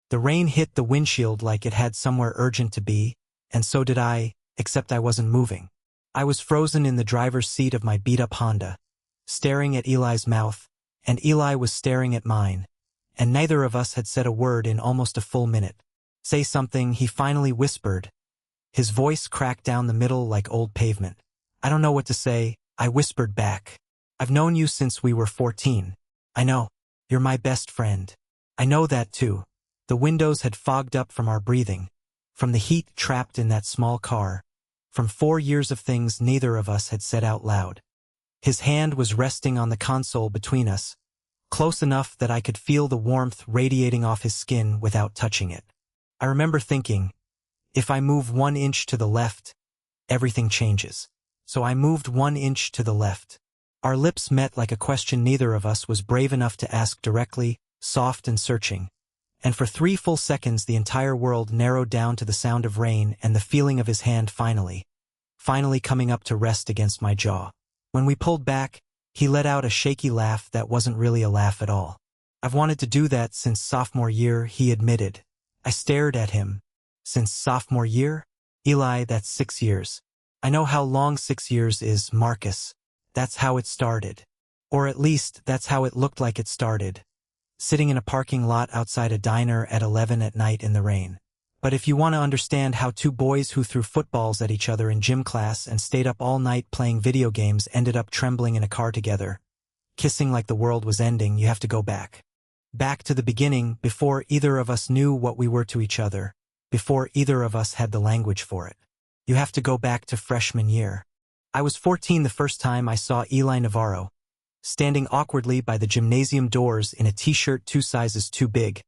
The rain hit the windshield like it had somewhere urgent to be, and so did I, except I wasn't moving. I was frozen in the driver's seat of my beat-up Honda, staring at Eli's mouth, and Eli was staring at mine, and neither of us had said a word in almost a full minute. "Say something," he finally whispered. His voice cracked down the middle like old pavement. "I don't know what to say," I whispered back. "I've known you since we were 14. I know. You're my best friend. I know that too." The windows had fogged up from our breathing, from the heat trapped in that small car, from 4 years of things neither of us had said out loud. His hand was resting on the console between us, close enough that I could feel the warmth radiating off his skin without touching it. I remember thinking, if I move 1 inch to the left, everything changes. So I moved 1 inch to the left. Our lips met like a question neither of us was brave enough to ask directly, soft and searching. And for 3 full seconds the entire world narrowed down to the sound of rain and the feeling of his hand finally coming up to rest against my jaw. When we pulled back, he let out a shaky laugh that wasn't really a laugh at all. "I've wanted to do that since sophomore year," he admitted. I stared at him. "Since sophomore year? Eli, that's 6 years. I know how long 6 years is, Marcus. That's how it started. Or at least, that's how it looked like it started. Sitting in a parking lot outside a diner at 11 at night in the rain. But if you want to understand how 2 boys who threw footballs at each other in gym class and stayed up all night playing video games ended up trembling in a car together, kissing like the world was ending, you have to go back. Back to the beginning, before either of us knew what we were to each other, before either of us had the language for it. You have to go back to freshman year. I was 14 the first time I saw Eli Navarro, standing awkwardly by the gymnasium doors in a t-shirt 2 sizes too big,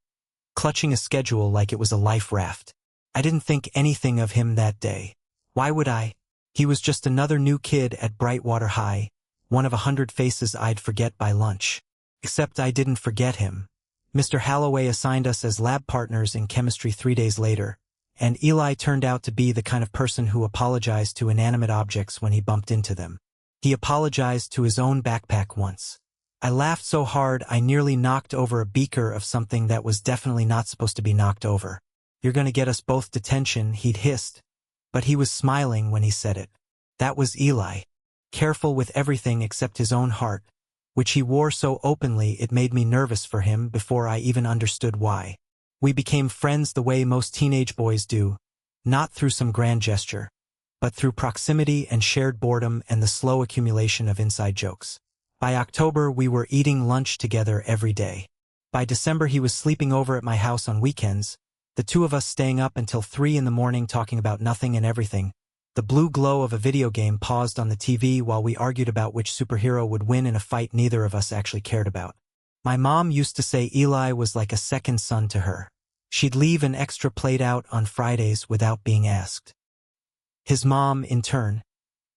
clutching a schedule like it was a life raft. I didn't think anything of him that day. Why would I? He was just another new kid at Brightwater High, one of 100 faces I'd forget by lunch. Except I didn't forget him. Mr. Halloway assigned us as lab partners in chemistry 3 days later, and Eli turned out to be the kind of person who apologized to inanimate objects when he bumped into them. He apologized to his own backpack once. I laughed so hard I nearly knocked over a beaker of something that was definitely not supposed to be knocked over. "You're gonna get us both detention," he'd hissed. But he was smiling when he said it. That was Eli. Careful with everything except his own heart, which he wore so openly it made me nervous for him before I even understood why. We became friends the way most teenage boys do, not through some grand gesture, but through proximity and shared boredom and the slow accumulation of inside jokes. By October, we were eating lunch together every day. By December, he was sleeping over at my house on weekends, the 2 of us staying up until 3 in the morning talking about nothing and everything. The blue glow of a video game paused on the TV while we argued about which superhero would win in a fight neither of us actually cared about. My mom used to say Eli was like a second son to her. She'd leave an extra plate out on Fridays without being asked. His mom, in turn,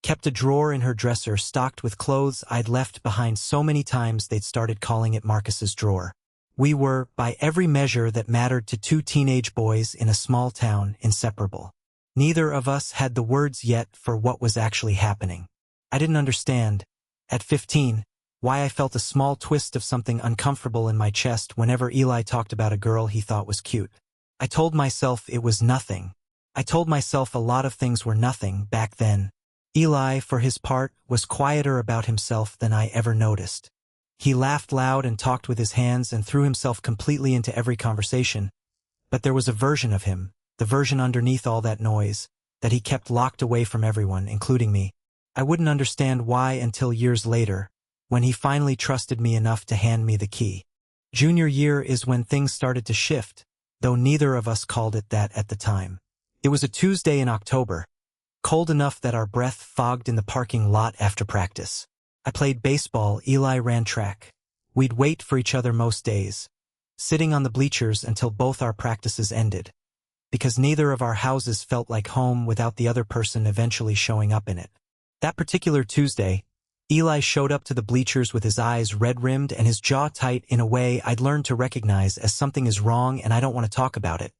kept a drawer in her dresser stocked with clothes I'd left behind so many times they'd started calling it Marcus's drawer. We were, by every measure that mattered to 2 teenage boys in a small town, inseparable. Neither of us had the words yet for what was actually happening. I didn't understand, at 15, why I felt a small twist of something uncomfortable in my chest whenever Eli talked about a girl he thought was cute. I told myself it was nothing. I told myself a lot of things were nothing back then. Eli, for his part, was quieter about himself than I ever noticed. He laughed loud and talked with his hands and threw himself completely into every conversation. But there was a version of him, the version underneath all that noise, that he kept locked away from everyone, including me. I wouldn't understand why until years later, when he finally trusted me enough to hand me the key. Junior year is when things started to shift, though neither of us called it that at the time. It was a Tuesday in October, cold enough that our breath fogged in the parking lot after practice. I played baseball, Eli ran track. We'd wait for each other most days, sitting on the bleachers until both our practices ended, because neither of our houses felt like home without the other person eventually showing up in it. That particular Tuesday, Eli showed up to the bleachers with his eyes red-rimmed and his jaw tight in a way I'd learned to recognize as something is wrong and I don't want to talk about it.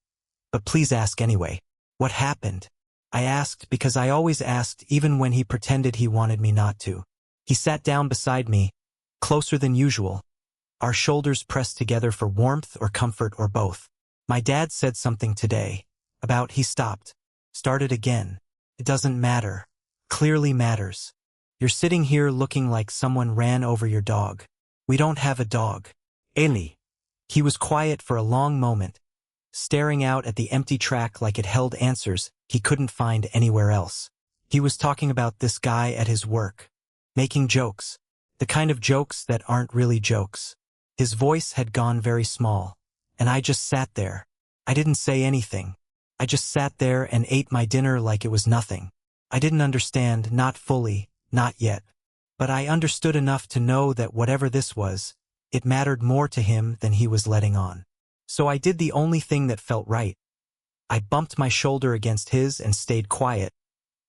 But please ask anyway. What happened? I asked because I always asked even when he pretended he wanted me not to. He sat down beside me, closer than usual, our shoulders pressed together for warmth or comfort or both. My dad said something today. About he stopped. Started again. It doesn't matter. Clearly matters. You're sitting here looking like someone ran over your dog. We don't have a dog. Eli. He was quiet for a long moment, staring out at the empty track like it held answers he couldn't find anywhere else. He was talking about this guy at his work. Making jokes. The kind of jokes that aren't really jokes. His voice had gone very small, and I just sat there. I didn't say anything. I just sat there and ate my dinner like it was nothing. I didn't understand, not fully, not yet. But I understood enough to know that whatever this was, it mattered more to him than he was letting on. So I did the only thing that felt right. I bumped my shoulder against his and stayed quiet,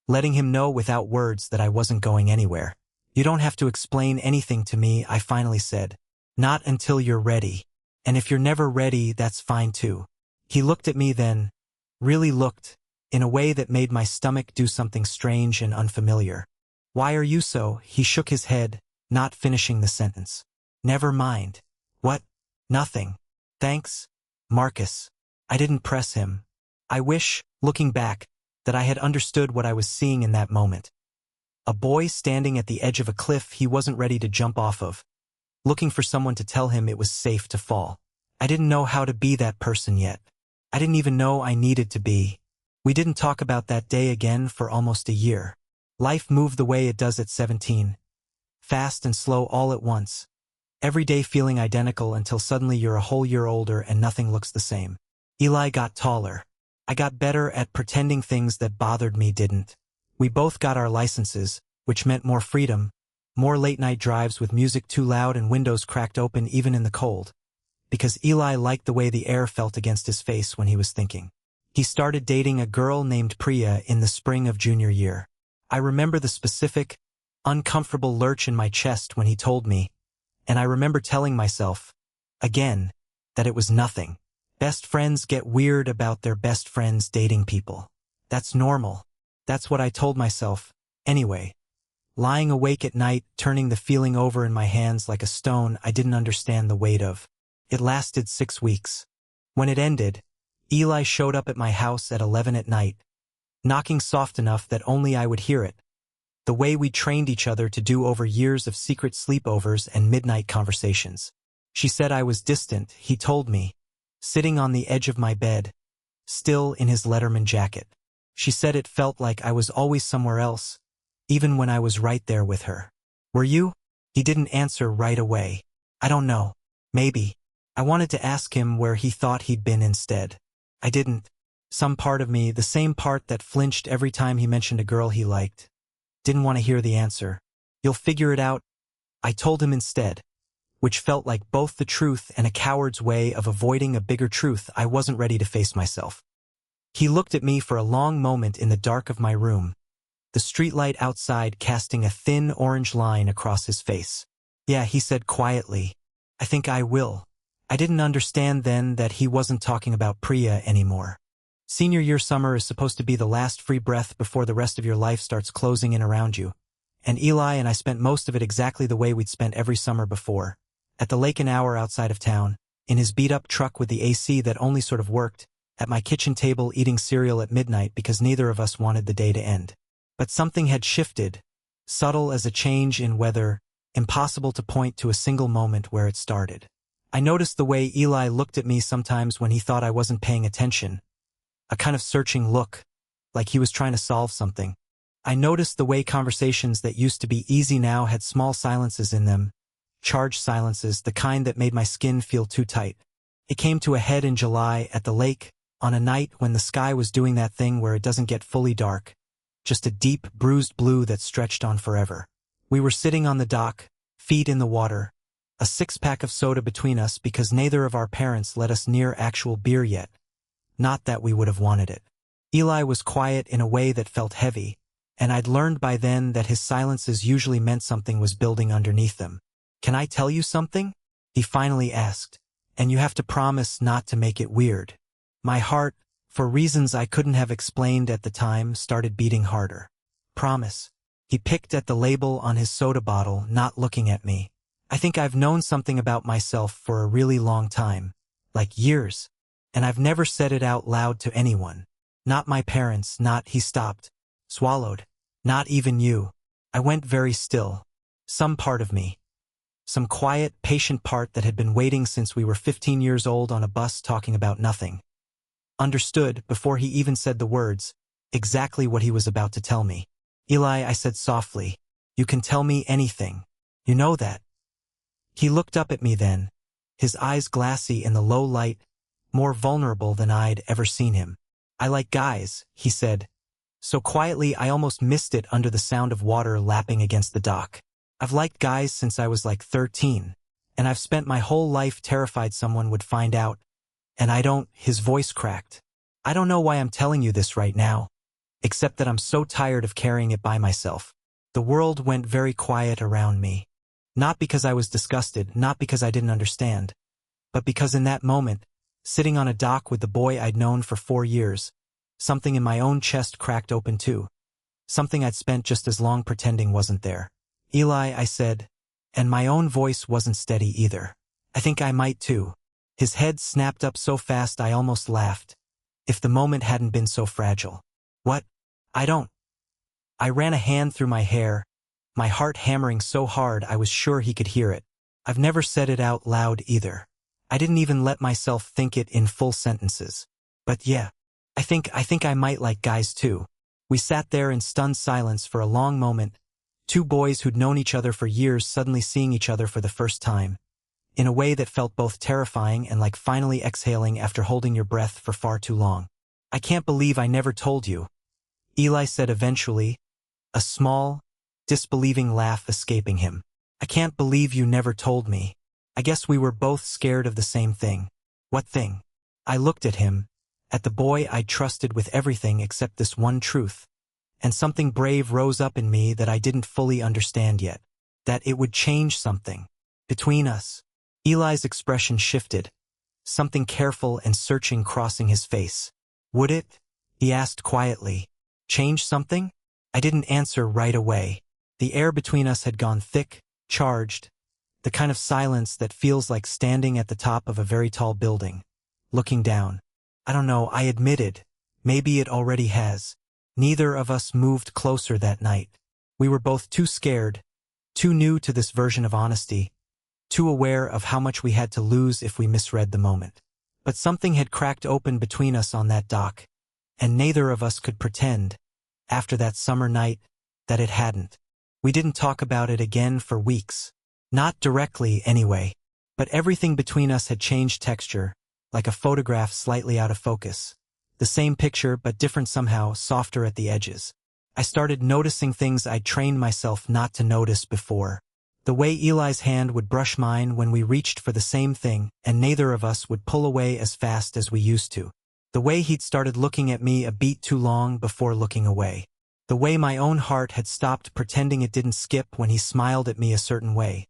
letting him know without words that I wasn't going anywhere. You don't have to explain anything to me, I finally said. Not until you're ready. And if you're never ready, that's fine too. He looked at me then, really looked, in a way that made my stomach do something strange and unfamiliar. Why are you so? He shook his head, not finishing the sentence. Never mind. What? Nothing. Thanks, Marcus. I didn't press him. I wish, looking back, that I had understood what I was seeing in that moment. A boy standing at the edge of a cliff he wasn't ready to jump off of, looking for someone to tell him it was safe to fall. I didn't know how to be that person yet. I didn't even know I needed to be. We didn't talk about that day again for almost a year. Life moved the way it does at 17. Fast and slow all at once. Every day feeling identical until suddenly you're a whole year older and nothing looks the same. Eli got taller. I got better at pretending things that bothered me didn't. We both got our licenses, which meant more freedom, more late-night drives with music too loud and windows cracked open even in the cold. Because Eli liked the way the air felt against his face when he was thinking. He started dating a girl named Priya in the spring of junior year. I remember the specific, uncomfortable lurch in my chest when he told me, and I remember telling myself, again, that it was nothing. Best friends get weird about their best friends dating people. That's normal. That's what I told myself, anyway. Lying awake at night, turning the feeling over in my hands like a stone I didn't understand the weight of. It lasted 6 weeks. When it ended, Eli showed up at my house at 11 at night, knocking soft enough that only I would hear it. The way we trained each other to do over years of secret sleepovers and midnight conversations. She said I was distant, he told me, sitting on the edge of my bed, still in his Letterman jacket. She said it felt like I was always somewhere else, even when I was right there with her. Were you? He didn't answer right away. I don't know. Maybe. I wanted to ask him where he thought he'd been instead. I didn't. Some part of me, the same part that flinched every time he mentioned a girl he liked, didn't want to hear the answer. You'll figure it out, I told him instead, which felt like both the truth and a coward's way of avoiding a bigger truth I wasn't ready to face myself. He looked at me for a long moment in the dark of my room, the streetlight outside casting a thin orange line across his face. Yeah, he said quietly, I think I will. I didn't understand then that he wasn't talking about Priya anymore. Senior year summer is supposed to be the last free breath before the rest of your life starts closing in around you. And Eli and I spent most of it exactly the way we'd spent every summer before. At the lake an hour outside of town, in his beat-up truck with the AC that only sort of worked, at my kitchen table eating cereal at midnight because neither of us wanted the day to end. But something had shifted, subtle as a change in weather, impossible to point to a single moment where it started. I noticed the way Eli looked at me sometimes when he thought I wasn't paying attention. A kind of searching look, like he was trying to solve something. I noticed the way conversations that used to be easy now had small silences in them, charged silences, the kind that made my skin feel too tight. It came to a head in July at the lake, on a night when the sky was doing that thing where it doesn't get fully dark, just a deep, bruised blue that stretched on forever. We were sitting on the dock, feet in the water, a 6-pack of soda between us because neither of our parents let us near actual beer yet. Not that we would have wanted it. Eli was quiet in a way that felt heavy, and I'd learned by then that his silences usually meant something was building underneath them. Can I tell you something? He finally asked, and you have to promise not to make it weird. My heart, for reasons I couldn't have explained at the time, started beating harder. Promise. He picked at the label on his soda bottle, not looking at me. I think I've known something about myself for a really long time. Like years. And I've never said it out loud to anyone. Not my parents, not— He stopped. Swallowed. Not even you. I went very still. Some part of me. Some quiet, patient part that had been waiting since we were 15 years old on a bus talking about nothing. Understood, before he even said the words, exactly what he was about to tell me. Eli, I said softly, you can tell me anything. You know that. He looked up at me then, his eyes glassy in the low light, more vulnerable than I'd ever seen him. I like guys, he said. So quietly I almost missed it under the sound of water lapping against the dock. I've liked guys since I was like 13, and I've spent my whole life terrified someone would find out, and I don't— His voice cracked. I don't know why I'm telling you this right now, except that I'm so tired of carrying it by myself. The world went very quiet around me. Not because I was disgusted, not because I didn't understand, but because in that moment, sitting on a dock with the boy I'd known for 4 years, something in my own chest cracked open too. Something I'd spent just as long pretending wasn't there. Eli, I said, and my own voice wasn't steady either. I think I might too. His head snapped up so fast I almost laughed. If the moment hadn't been so fragile. What? I don't. I ran a hand through my hair, my heart hammering so hard I was sure he could hear it. I've never said it out loud either. I didn't even let myself think it in full sentences. But yeah, I think I might like guys too. We sat there in stunned silence for a long moment, two boys who'd known each other for years suddenly seeing each other for the first time, in a way that felt both terrifying and like finally exhaling after holding your breath for far too long. I can't believe I never told you, Eli said eventually, a small, disbelieving laugh escaping him. I can't believe you never told me. I guess we were both scared of the same thing. What thing? I looked at him, at the boy I'd trusted with everything except this one truth, and something brave rose up in me that I didn't fully understand yet. That it would change something. Between us. Eli's expression shifted, something careful and searching crossing his face. Would it? He asked quietly. Change something? I didn't answer right away. The air between us had gone thick, charged, the kind of silence that feels like standing at the top of a very tall building, looking down. I don't know, I admitted. Maybe it already has. Neither of us moved closer that night. We were both too scared, too new to this version of honesty, too aware of how much we had to lose if we misread the moment. But something had cracked open between us on that dock, and neither of us could pretend, after that summer night, that it hadn't. We didn't talk about it again for weeks. Not directly, anyway. But everything between us had changed texture, like a photograph slightly out of focus. The same picture, but different somehow, softer at the edges. I started noticing things I'd trained myself not to notice before. The way Eli's hand would brush mine when we reached for the same thing, and neither of us would pull away as fast as we used to. The way he'd started looking at me a beat too long before looking away. The way my own heart had stopped pretending it didn't skip when he smiled at me a certain way.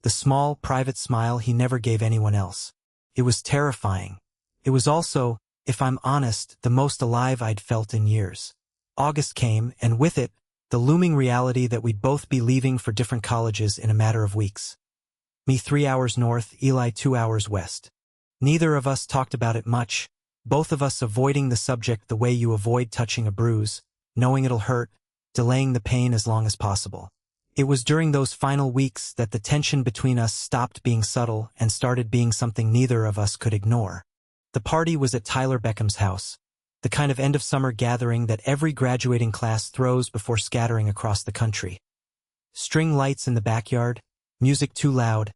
The small, private smile he never gave anyone else. It was terrifying. It was also, if I'm honest, the most alive I'd felt in years. August came, and with it, the looming reality that we'd both be leaving for different colleges in a matter of weeks. Me 3 hours north, Eli 2 hours west. Neither of us talked about it much, both of us avoiding the subject the way you avoid touching a bruise, knowing it'll hurt, delaying the pain as long as possible. It was during those final weeks that the tension between us stopped being subtle and started being something neither of us could ignore. The party was at Tyler Beckham's house, the kind of end-of-summer gathering that every graduating class throws before scattering across the country. String lights in the backyard, music too loud,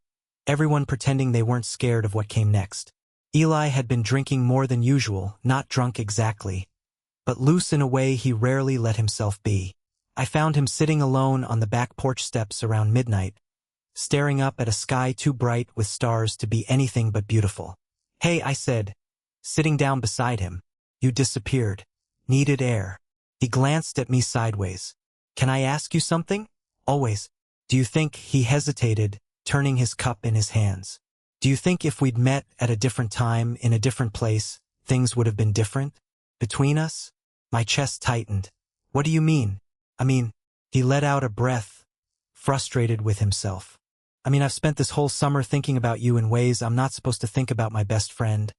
everyone pretending they weren't scared of what came next. Eli had been drinking more than usual, not drunk exactly, but loose in a way he rarely let himself be. I found him sitting alone on the back porch steps around midnight, staring up at a sky too bright with stars to be anything but beautiful. Hey, I said, sitting down beside him. You disappeared. Needed air. He glanced at me sideways. Can I ask you something? Always. Do you think— He hesitated, turning his cup in his hands. Do you think if we'd met at a different time, in a different place, things would have been different? Between us? My chest tightened. What do you mean? He let out a breath, frustrated with himself. I've spent this whole summer thinking about you in ways I'm not supposed to think about my best friend,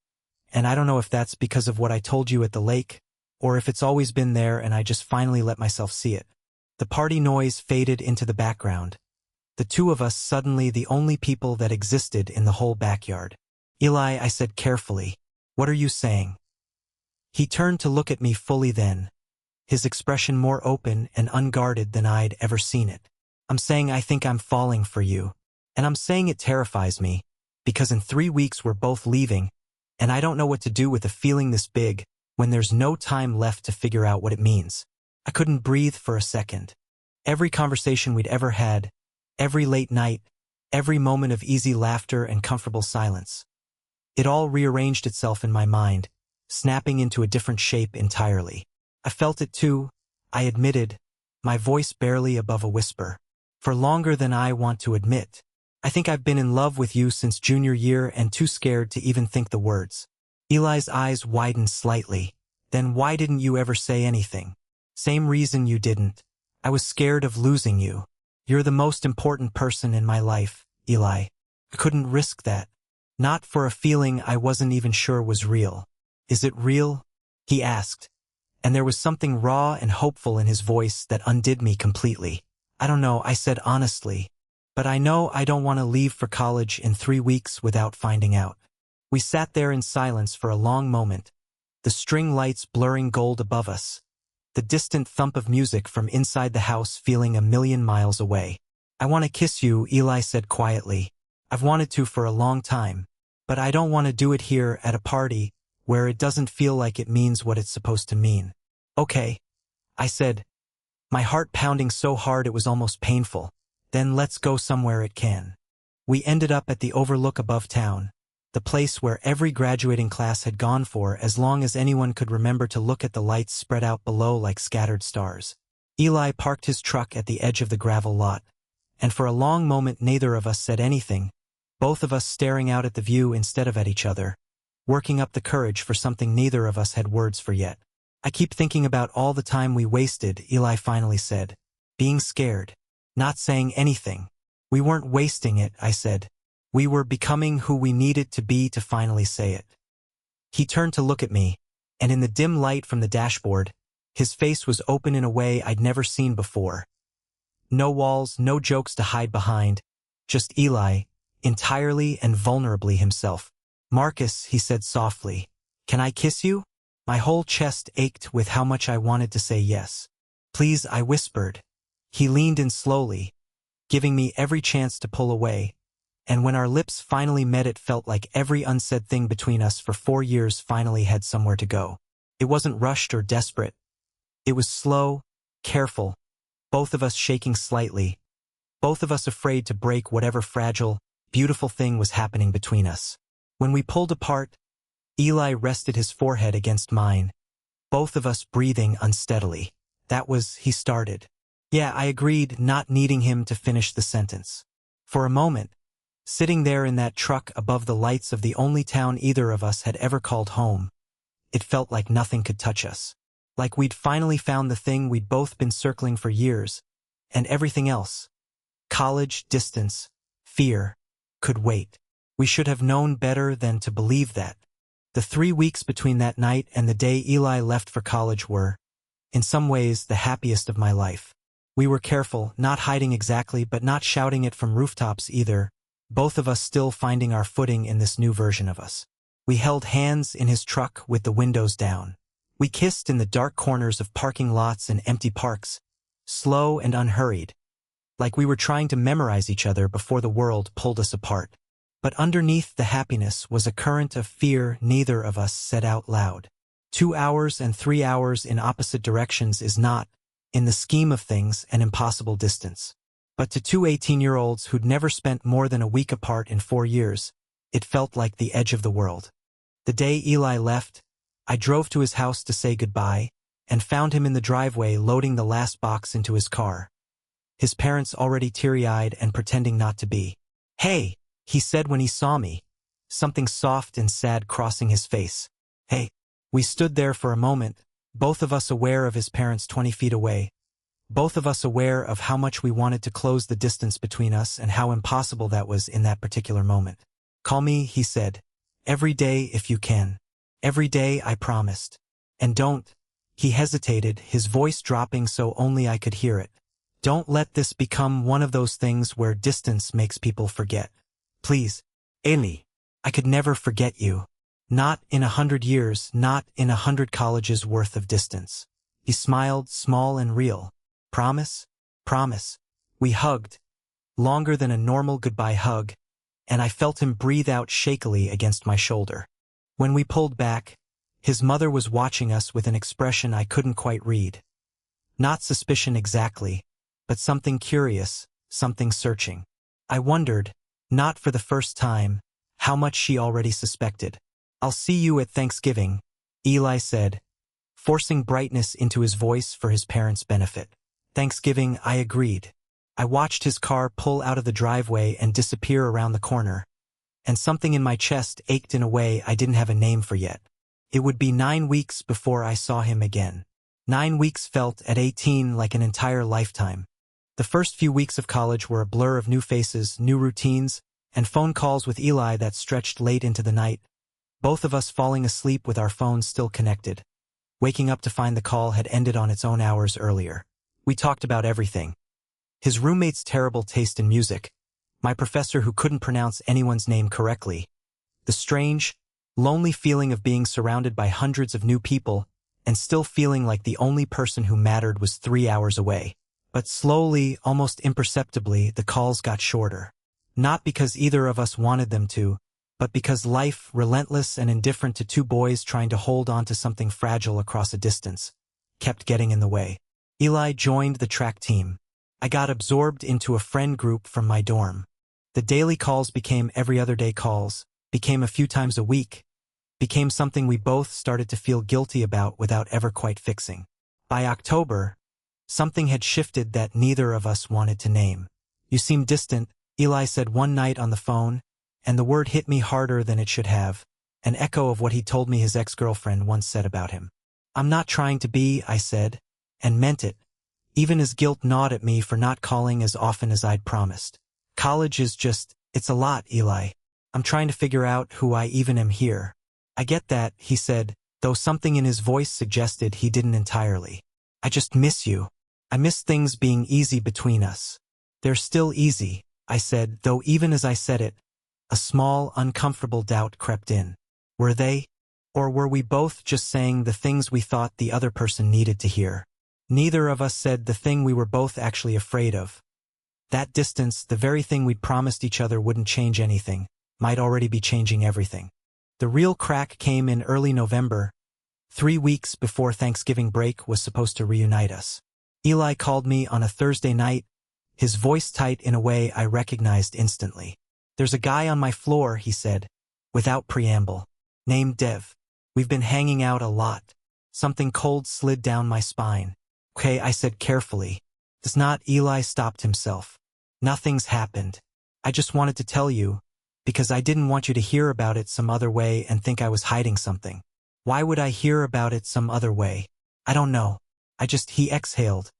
And I don't know if that's because of what I told you at the lake, or if it's always been there and I just finally let myself see it. The party noise faded into the background. The two of us suddenly the only people that existed in the whole backyard. Eli, I said carefully, what are you saying? He turned to look at me fully then, his expression more open and unguarded than I'd ever seen it. I'm saying I think I'm falling for you. And I'm saying it terrifies me, because in 3 weeks we're both leaving, and I don't know what to do with a feeling this big when there's no time left to figure out what it means. I couldn't breathe for a second. Every conversation we'd ever had, every late night, every moment of easy laughter and comfortable silence. It all rearranged itself in my mind, snapping into a different shape entirely. I felt it too, I admitted, my voice barely above a whisper. For longer than I want to admit. I think I've been in love with you since junior year and too scared to even think the words. Eli's eyes widened slightly. Then why didn't you ever say anything? Same reason you didn't. I was scared of losing you. You're the most important person in my life, Eli. I couldn't risk that. Not for a feeling I wasn't even sure was real. Is it real? He asked. And there was something raw and hopeful in his voice that undid me completely. I don't know, I said honestly. But I know I don't want to leave for college in 3 weeks without finding out. We sat there in silence for a long moment, the string lights blurring gold above us, the distant thump of music from inside the house feeling a million miles away. I want to kiss you, Eli said quietly. I've wanted to for a long time, but I don't want to do it here at a party where it doesn't feel like it means what it's supposed to mean. Okay, I said, my heart pounding so hard it was almost painful. Then let's go somewhere it can. We ended up at the overlook above town, the place where every graduating class had gone for as long as anyone could remember to look at the lights spread out below like scattered stars. Eli parked his truck at the edge of the gravel lot, and for a long moment neither of us said anything, both of us staring out at the view instead of at each other, working up the courage for something neither of us had words for yet. I keep thinking about all the time we wasted, Eli finally said. Being scared. Not saying anything. We weren't wasting it, I said. We were becoming who we needed to be to finally say it. He turned to look at me, and in the dim light from the dashboard, his face was open in a way I'd never seen before. No walls, no jokes to hide behind, just Eli, entirely and vulnerably himself. Marcus, he said softly, can I kiss you? My whole chest ached with how much I wanted to say yes. Please, I whispered. He leaned in slowly, giving me every chance to pull away, and when our lips finally met it felt like every unsaid thing between us for 4 years finally had somewhere to go. It wasn't rushed or desperate. It was slow, careful, both of us shaking slightly, both of us afraid to break whatever fragile, beautiful thing was happening between us. When we pulled apart, Eli rested his forehead against mine, both of us breathing unsteadily. That was, he started. Yeah, I agreed, not needing him to finish the sentence. For a moment, sitting there in that truck above the lights of the only town either of us had ever called home, it felt like nothing could touch us. Like we'd finally found the thing we'd both been circling for years, and everything else, college, distance, fear, could wait. We should have known better than to believe that. The 3 weeks between that night and the day Eli left for college were, in some ways, the happiest of my life. We were careful, not hiding exactly but not shouting it from rooftops either, both of us still finding our footing in this new version of us. We held hands in his truck with the windows down. We kissed in the dark corners of parking lots and empty parks, slow and unhurried, like we were trying to memorize each other before the world pulled us apart. But underneath the happiness was a current of fear neither of us said out loud. 2 hours and 3 hours in opposite directions is not, in the scheme of things, an impossible distance. But to two 18-year-olds who'd never spent more than a week apart in 4 years, it felt like the edge of the world. The day Eli left, I drove to his house to say goodbye, and found him in the driveway loading the last box into his car. His parents already teary-eyed and pretending not to be. Hey, he said when he saw me, something soft and sad crossing his face. Hey. We stood there for a moment, both of us aware of his parents 20 feet away, both of us aware of how much we wanted to close the distance between us and how impossible that was in that particular moment. Call me, he said, every day if you can. Every day, I promised. And don't. He hesitated, his voice dropping so only I could hear it. Don't let this become one of those things where distance makes people forget. Please. Eli. I could never forget you. Not in 100 years, not in 100 colleges worth of distance. He smiled, small and real. Promise? Promise. We hugged. Longer than a normal goodbye hug, and I felt him breathe out shakily against my shoulder. When we pulled back, his mother was watching us with an expression I couldn't quite read. Not suspicion exactly, but something curious, something searching. I wondered, not for the first time, how much she already suspected. I'll see you at Thanksgiving, Eli said, forcing brightness into his voice for his parents' benefit. Thanksgiving, I agreed. I watched his car pull out of the driveway and disappear around the corner, and something in my chest ached in a way I didn't have a name for yet. It would be 9 weeks before I saw him again. 9 weeks felt at 18 like an entire lifetime. The first few weeks of college were a blur of new faces, new routines, and phone calls with Eli that stretched late into the night, both of us falling asleep with our phones still connected, waking up to find the call had ended on its own hours earlier. We talked about everything. His roommate's terrible taste in music, my professor who couldn't pronounce anyone's name correctly, the strange, lonely feeling of being surrounded by hundreds of new people and still feeling like the only person who mattered was 3 hours away. But slowly, almost imperceptibly, the calls got shorter. Not because either of us wanted them to, but because life, relentless and indifferent to two boys trying to hold on to something fragile across a distance, kept getting in the way. Eli joined the track team. I got absorbed into a friend group from my dorm. The daily calls became every other day calls, became a few times a week, became something we both started to feel guilty about without ever quite fixing. By October, something had shifted that neither of us wanted to name. You seem distant, Eli said one night on the phone, and the word hit me harder than it should have, an echo of what he told me his ex-girlfriend once said about him. I'm not trying to be, I said, and meant it, even as guilt gnawed at me for not calling as often as I'd promised. College is just, it's a lot, Eli. I'm trying to figure out who I even am here. I get that, he said, though something in his voice suggested he didn't entirely. I just miss you. I miss things being easy between us. They're still easy, I said, though even as I said it, a small, uncomfortable doubt crept in. Were they? Or were we both just saying the things we thought the other person needed to hear? Neither of us said the thing we were both actually afraid of. That distance, the very thing we'd promised each other wouldn't change anything, might already be changing everything. The real crack came in early November, 3 weeks before Thanksgiving break was supposed to reunite us. Eli called me on a Thursday night, his voice tight in a way I recognized instantly. There's a guy on my floor, he said, without preamble, named Dev. We've been hanging out a lot. Something cold slid down my spine. Okay, I said carefully. It's not. Eli stopped himself. Nothing's happened. I just wanted to tell you, because I didn't want you to hear about it some other way and think I was hiding something. Why would I hear about it some other way? I don't know. He exhaled.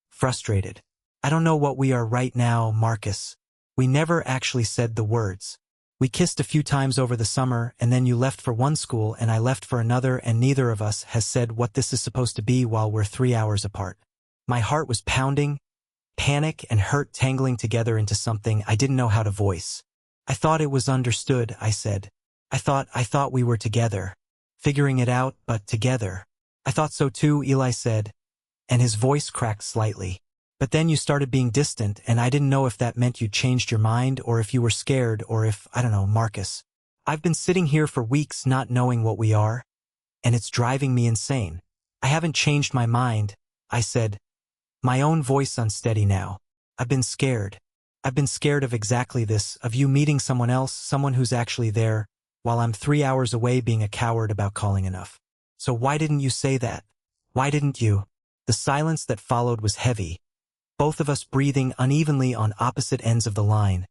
Frustrated. I don't know what we are right now, Marcus. We never actually said the words. We kissed a few times over the summer, and then you left for one school and I left for another, and neither of us has said what this is supposed to be while we're 3 hours apart. My heart was pounding, panic and hurt tangling together into something I didn't know how to voice. I thought it was understood, I said. I thought we were together. Figuring it out, but together. I thought so too, Eli said, and his voice cracked slightly. But then you started being distant, and I didn't know if that meant you changed your mind or if you were scared or if, I don't know, Marcus. I've been sitting here for weeks not knowing what we are, and it's driving me insane. I haven't changed my mind, I said, my own voice unsteady now. I've been scared. I've been scared of exactly this, of you meeting someone else, someone who's actually there, while I'm 3 hours away being a coward about calling enough. So why didn't you say that? Why didn't you? The silence that followed was heavy, both of us breathing unevenly on opposite ends of the line.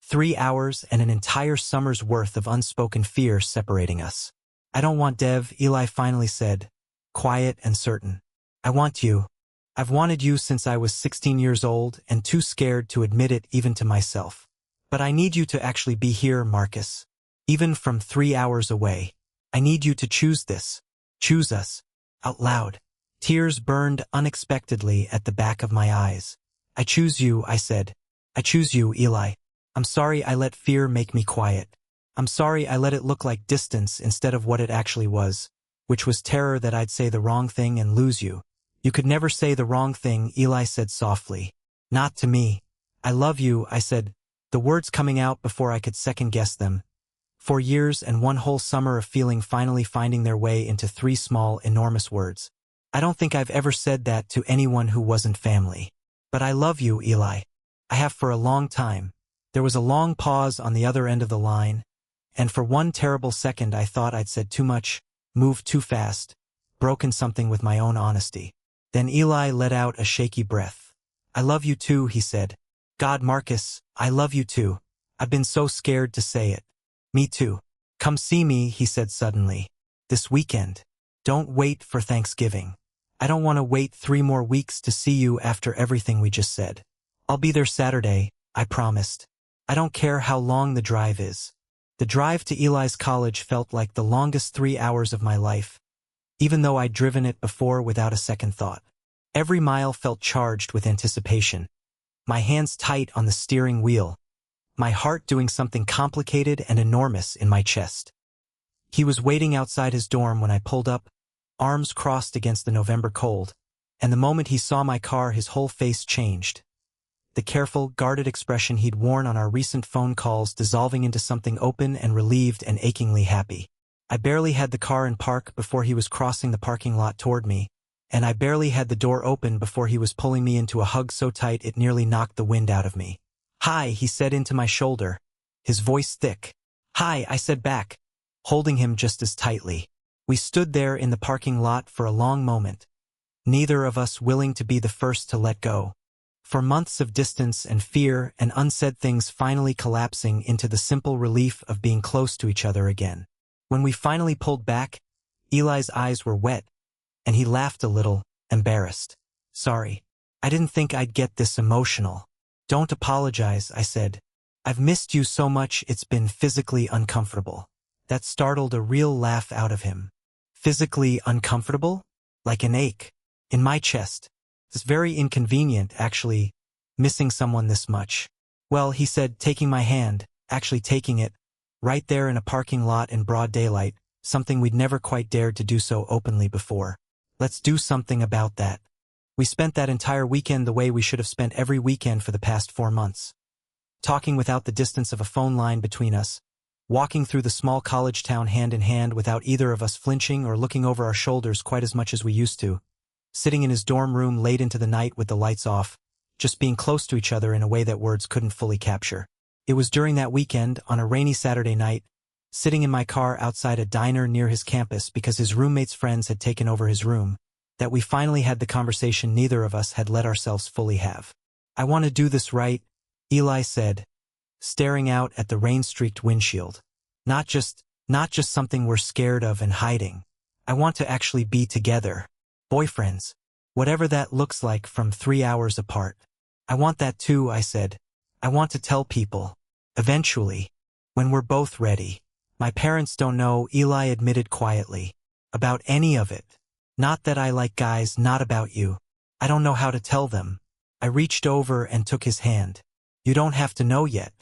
3 hours and an entire summer's worth of unspoken fear separating us. I don't want Dev, Eli finally said, quiet and certain. I want you. I've wanted you since I was 16 years old and too scared to admit it even to myself. But I need you to actually be here, Marcus. Even from 3 hours away. I need you to choose this. Choose us. Out loud. Tears burned unexpectedly at the back of my eyes. I choose you, I said. I choose you, Eli. I'm sorry I let fear make me quiet. I'm sorry I let it look like distance instead of what it actually was, which was terror that I'd say the wrong thing and lose you. You could never say the wrong thing, Eli said softly. Not to me. I love you, I said, the words coming out before I could second-guess them. 4 years and one whole summer of feeling finally finding their way into 3 small, enormous words. I don't think I've ever said that to anyone who wasn't family. But I love you, Eli. I have for a long time. There was a long pause on the other end of the line, and for one terrible second I thought I'd said too much, moved too fast, broken something with my own honesty. Then Eli let out a shaky breath. I love you too, he said. God, Marcus, I love you too. I've been so scared to say it. Me too. Come see me, he said suddenly. This weekend. Don't wait for Thanksgiving. I don't want to wait 3 more weeks to see you after everything we just said. I'll be there Saturday, I promised. I don't care how long the drive is. The drive to Eli's college felt like the longest 3 hours of my life, even though I'd driven it before without a second thought. Every mile felt charged with anticipation. My hands tight on the steering wheel, my heart doing something complicated and enormous in my chest. He was waiting outside his dorm when I pulled up, arms crossed against the November cold, and the moment he saw my car his whole face changed. The careful, guarded expression he'd worn on our recent phone calls dissolving into something open and relieved and achingly happy. I barely had the car in park before he was crossing the parking lot toward me, and I barely had the door open before he was pulling me into a hug so tight it nearly knocked the wind out of me. Hi, he said into my shoulder, his voice thick. Hi, I said back, holding him just as tightly. We stood there in the parking lot for a long moment, neither of us willing to be the first to let go. For months of distance and fear and unsaid things finally collapsing into the simple relief of being close to each other again. When we finally pulled back, Eli's eyes were wet, and he laughed a little, embarrassed. Sorry, I didn't think I'd get this emotional. Don't apologize, I said. I've missed you so much it's been physically uncomfortable. That startled a real laugh out of him. Physically uncomfortable? Like an ache. In my chest. It's very inconvenient, actually, missing someone this much. Well, he said, taking my hand, actually taking it, right there in a parking lot in broad daylight, something we'd never quite dared to do so openly before. Let's do something about that. We spent that entire weekend the way we should have spent every weekend for the past 4 months. Talking without the distance of a phone line between us, walking through the small college town hand in hand without either of us flinching or looking over our shoulders quite as much as we used to, sitting in his dorm room late into the night with the lights off, just being close to each other in a way that words couldn't fully capture. It was during that weekend, on a rainy Saturday night, sitting in my car outside a diner near his campus because his roommate's friends had taken over his room, that we finally had the conversation neither of us had let ourselves fully have. I want to do this right, Eli said, staring out at the rain-streaked windshield. Not just something we're scared of and hiding. I want to actually be together. Boyfriends. Whatever that looks like from 3 hours apart. I want that too, I said. I want to tell people. Eventually. When we're both ready. My parents don't know, Eli admitted quietly. About any of it. Not that I like guys, not about you. I don't know how to tell them. I reached over and took his hand. You don't have to know yet.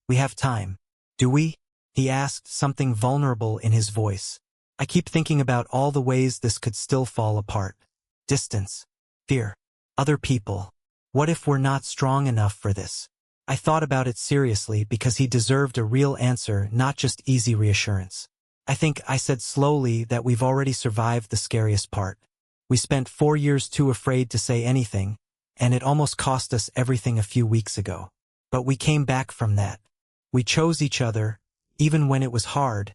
We have time. Do we? He asked, something vulnerable in his voice. I keep thinking about all the ways this could still fall apart. Distance. Fear. Other people. What if we're not strong enough for this? I thought about it seriously because he deserved a real answer, not just easy reassurance. I think I said slowly that we've already survived the scariest part. We spent 4 years too afraid to say anything, and it almost cost us everything a few weeks ago. But we came back from that. We chose each other, even when it was hard,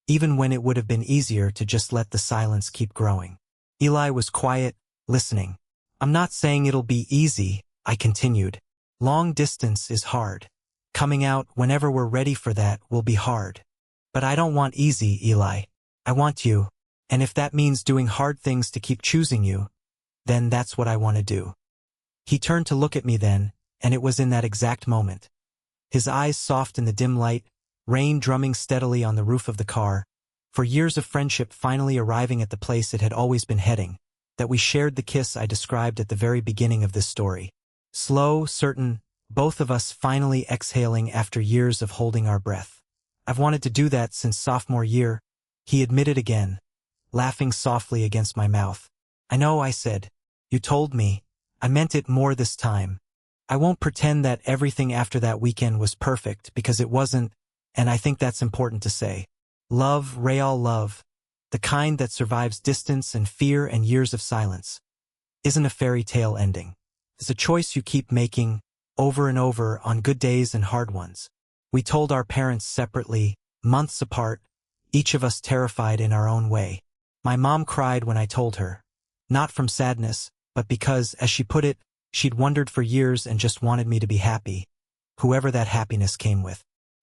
even when it would have been easier to just let the silence keep growing. Eli was quiet, listening. I'm not saying it'll be easy, I continued. Long distance is hard. Coming out whenever we're ready for that will be hard. But I don't want easy, Eli. I want you, and if that means doing hard things to keep choosing you, then that's what I want to do. He turned to look at me then, and it was in that exact moment. His eyes soft in the dim light, rain drumming steadily on the roof of the car, For years of friendship finally arriving at the place it had always been heading, that we shared the kiss I described at the very beginning of this story. Slow, certain, both of us finally exhaling after years of holding our breath. I've wanted to do that since sophomore year, he admitted again, laughing softly against my mouth. I know, I said. You told me. I meant it more this time. I won't pretend that everything after that weekend was perfect, because it wasn't, and I think that's important to say. Love, real love, the kind that survives distance and fear and years of silence, isn't a fairy tale ending. It's a choice you keep making, over and over, on good days and hard ones. We told our parents separately, months apart, each of us terrified in our own way. My mom cried when I told her. Not from sadness, but because, as she put it, she'd wondered for years and just wanted me to be happy, whoever that happiness came with.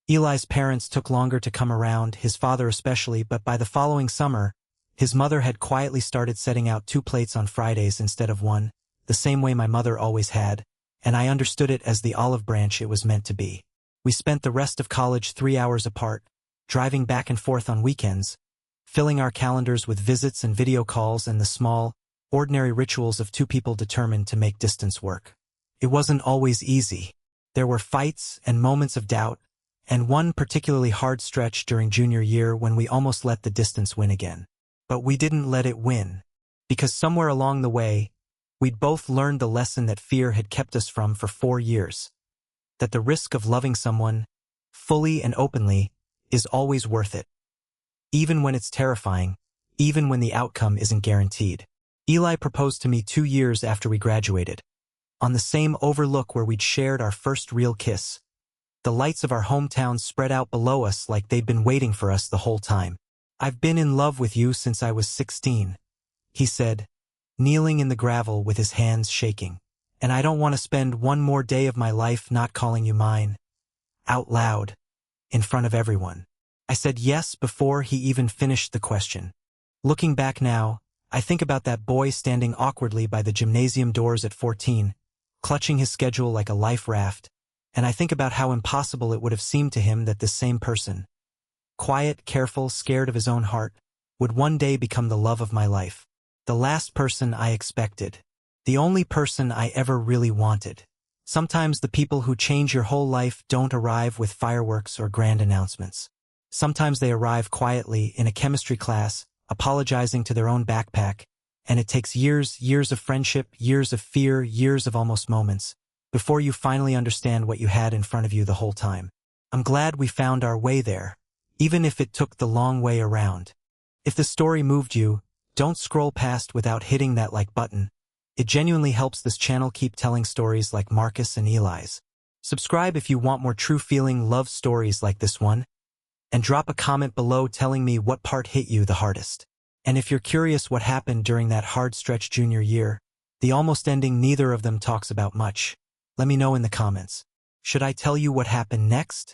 Eli's parents took longer to come around, his father especially, but by the following summer, his mother had quietly started setting out 2 plates on Fridays instead of 1, the same way my mother always had, and I understood it as the olive branch it was meant to be. We spent the rest of college 3 hours apart, driving back and forth on weekends, filling our calendars with visits and video calls and the small, ordinary rituals of 2 people determined to make distance work. It wasn't always easy. There were fights and moments of doubt, and one particularly hard stretch during junior year when we almost let the distance win again. But we didn't let it win, because somewhere along the way, we'd both learned the lesson that fear had kept us from for 4 years. That the risk of loving someone, fully and openly, is always worth it. Even when it's terrifying, even when the outcome isn't guaranteed. Eli proposed to me 2 years after we graduated, on the same overlook where we'd shared our first real kiss. The lights of our hometown spread out below us like they'd been waiting for us the whole time. I've been in love with you since I was 16, he said, kneeling in the gravel with his hands shaking. And I don't want to spend one more day of my life not calling you mine. Out loud, in front of everyone. I said yes before he even finished the question. Looking back now, I think about that boy standing awkwardly by the gymnasium doors at 14, clutching his schedule like a life raft, and I think about how impossible it would have seemed to him that this same person, quiet, careful, scared of his own heart, would one day become the love of my life. The last person I expected. The only person I ever really wanted. Sometimes the people who change your whole life don't arrive with fireworks or grand announcements. Sometimes they arrive quietly in a chemistry class, apologizing to their own backpack, and it takes years of friendship, years of fear, years of almost moments, before you finally understand what you had in front of you the whole time. I'm glad we found our way there, even if it took the long way around. If the story moved you, don't scroll past without hitting that like button. It genuinely helps this channel keep telling stories like Marcus and Eli's. Subscribe if you want more true-feeling love stories like this one, and drop a comment below telling me what part hit you the hardest. And if you're curious what happened during that hard stretch junior year, the almost ending neither of them talks about much, let me know in the comments. Should I tell you what happened next?